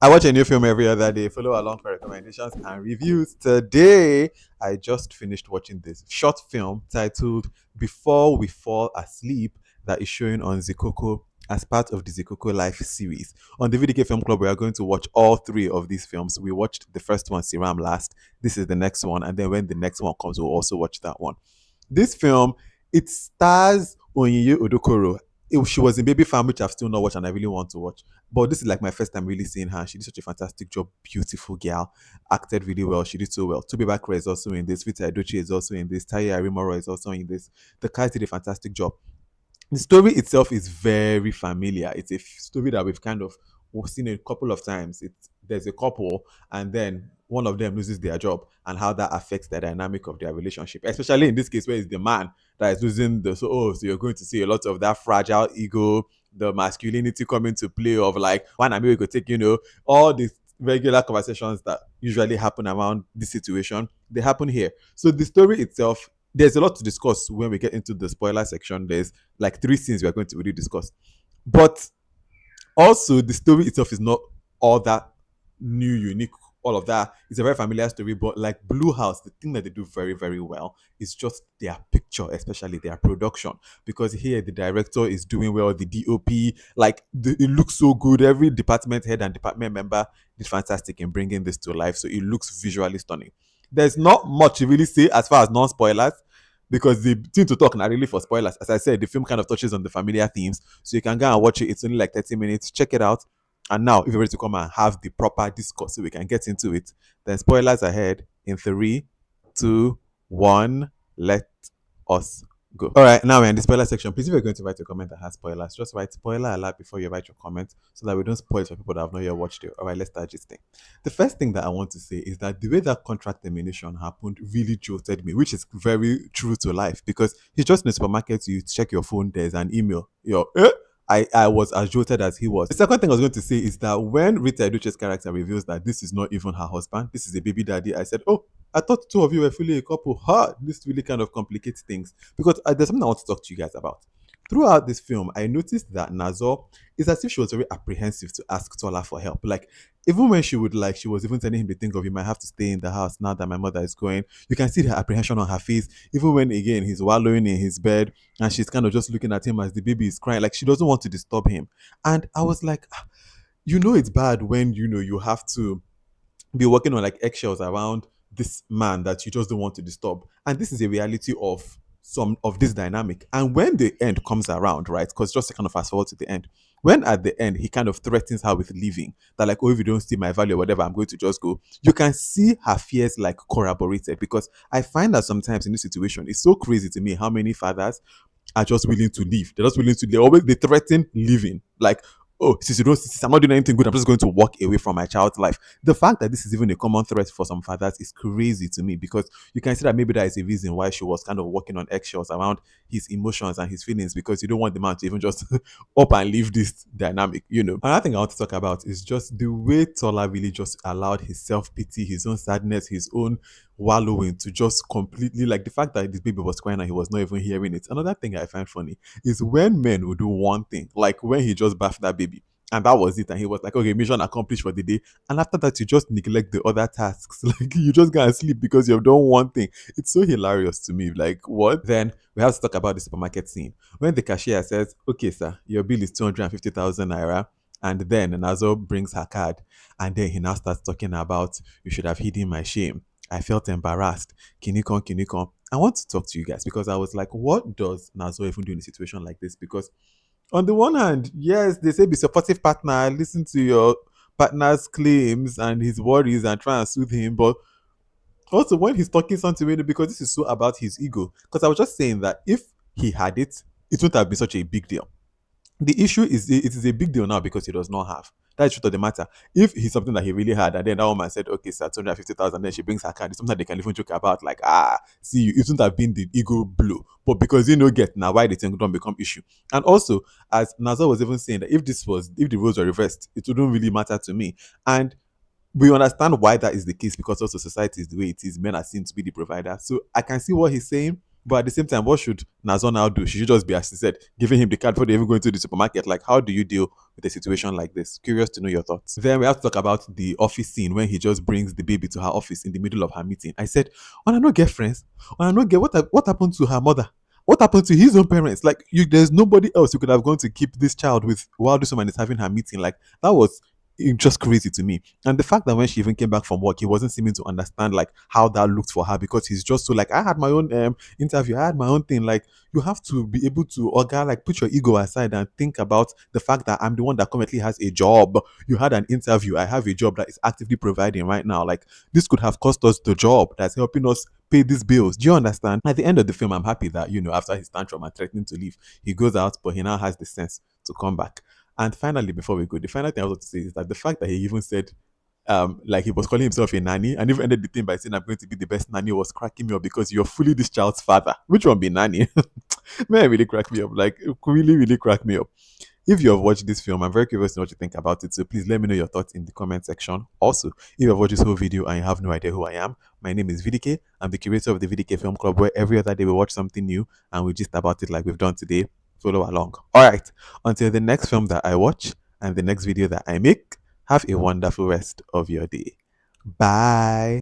I watch a new film every other day. Follow along for recommendations and reviews. Today, I just finished watching this short film titled Before We Fall Asleep that is showing on Zikoko as part of the Zikoko Life series. On the VDK Film Club, we are going to watch all three of these films. We watched the first one, Siram, last. This is the next one. And then when the next one comes, we'll also watch that one. This film, it stars Onyinye Odokoro. She was in Baby Farm, which I've still not watched and I really want to watch. But this is like my first time really seeing her. She did such a fantastic job. Beautiful girl. Acted really well. She did so well. Tobi Bakre is also in this. Vita Edochie is also in this. Taye Arimoro is also in this. The cast did a fantastic job. The story itself is very familiar. It's a story that we've seen a couple of times. There's a couple, and then one of them loses their job, and how that affects the dynamic of their relationship. Especially in this case, where it's the man that is losing so you're going to see a lot of that fragile ego, the masculinity coming to play of like one America could take, all these regular conversations that usually happen around this situation, they happen here. So the story itself, there's a lot to discuss when we get into the spoiler section. There's like three scenes we are going to really discuss. But also, the story itself is not all that new, unique, all of that. It's a very familiar story, but like Blue House, the thing that they do very, very well is just their picture, especially their production. Because here the director is doing well, the DOP, it looks so good. Every department head and department member did fantastic in bringing this to life. So it looks visually stunning. There's not much to really say as far as non spoilers, because the thing to talk not really for spoilers. As I said, the film kind of touches on the familiar themes, so you can go and watch it. It's only like 30 minutes. Check it out. And now, if you're ready to come and have the proper discourse, so we can get into it, then spoilers ahead in three, two, one. Let us go. All right, now we're in the spoiler section. Please, if you're going to write a comment that has spoilers, just write spoiler alert before you write your comment so that we don't spoil it for people that have not yet watched it. All right, let's start this thing. The first thing that I want to say is that the way that contract termination happened really jolted me, which is very true to life, because he's just in the supermarket, you check your phone, there's an email. I was as jolted as he was. The second thing I was going to say is that when Rita Edochie's character reveals that this is not even her husband, this is a baby daddy, I said, oh, I thought two of you were fully a couple. This really kind of complicates things. Because there's something I want to talk to you guys about. Throughout this film, I noticed that Nazor is as if she was very apprehensive to ask Tola for help. Like, even when she was even telling him to think of, you might have to stay in the house now that my mother is going. You can see the apprehension on her face. Even when, again, he's wallowing in his bed and she's kind of just looking at him as the baby is crying. Like, she doesn't want to disturb him. And I was like, it's bad when, you have to be working on like eggshells around this man that you just don't want to disturb. And this is a reality of some of this dynamic. And when the end comes around, right? Because just to kind of fast forward to the end, when at the end he kind of threatens her with leaving, that like, oh, if you don't see my value or whatever, I'm going to just go. You can see her fears like corroborated, because I find that sometimes in this situation, it's so crazy to me how many fathers are just willing to leave. They're just willing to. They threaten leaving. Like, oh, since you don't, since I'm not doing anything good, I'm just going to walk away from my child's life. The fact that this is even a common threat for some fathers is crazy to me, because you can see that maybe that is a reason why she was kind of walking on eggshells around his emotions and his feelings, because you don't want the man to even just up and leave this dynamic. Another thing I want to talk about is just the way Tola really just allowed his self pity, his own sadness, his own wallowing to just completely, like the fact that this baby was crying and he was not even hearing it. Another thing I find funny is when men will do one thing, like when he just bathed that baby. And that was it. And he was like, okay, mission accomplished for the day. And after that, you just neglect the other tasks. Like, you just go and sleep because you've done one thing. It's so hilarious to me. Like, what? Then we have to talk about the supermarket scene. When the cashier says, okay, sir, your bill is 250,000 naira. And then Nazo brings her card. And then he now starts talking about, you should have hidden my shame. I felt embarrassed. Kinikon, kinikon. I want to talk to you guys because I was like, what does Nazo even do in a situation like this? Because on the one hand, yes, they say be supportive partner, listen to your partner's claims and his worries and try and soothe him. But also when he's talking something, because this is so about his ego. Because I was just saying that if he had it, it wouldn't have been such a big deal. The issue is it is a big deal now because he does not have. That's the truth of the matter. If he's something that he really had, and then that woman said, okay, sir, 250,000, then she brings her card, it's something that they can even joke about, like, see, it wouldn't have been the ego blow. But because you know, get now why the thing don't become issue. And also, as Nazar was even saying, that if the roles were reversed, it wouldn't really matter to me. And we understand why that is the case, because also society is the way it is. Men are seen to be the provider. So I can see what he's saying, But at the same time, what should Nazon now do? She should just be, as she said, giving him the card before they even go into the supermarket. Like, how do you deal with a situation like this? Curious to know your thoughts. Then we have to talk about the office scene when he just brings the baby to her office in the middle of her meeting. I said, "Oh, I not get friends. Oh, I not get what happened to her mother? What happened to his own parents? Like, there's nobody else you could have gone to keep this child with while this woman is having her meeting. Like, that was just crazy to me. And the fact that when she even came back from work, he wasn't seeming to understand like how that looked for her because he's just so like, I had my own interview, I had my own thing. Like, you have to be able to like put your ego aside and think about the fact that I'm the one that currently has a job. You had an interview, I have a job that is actively providing right now. Like, this could have cost us the job that's helping us pay these bills. Do you understand? At the end of the film, I'm happy that, after his tantrum and threatening to leave, he goes out, but he now has the sense to come back. And finally, before we go, the final thing I want to say is that the fact that he even said, like he was calling himself a nanny and even ended the thing by saying, I'm going to be the best nanny, was cracking me up because you're fully this child's father. Which one be nanny? Man, it really cracked me up. Like, it really, really cracked me up. If you have watched this film, I'm very curious to know what you think about it. So please let me know your thoughts in the comment section. Also, if you have watched this whole video and you have no idea who I am, my name is VDK. I'm the curator of the VDK Film Club, where every other day we watch something new and we just about it like we've done today. Follow along. All right. Until the next film that I watch and the next video that I make, have a wonderful rest of your day. Bye.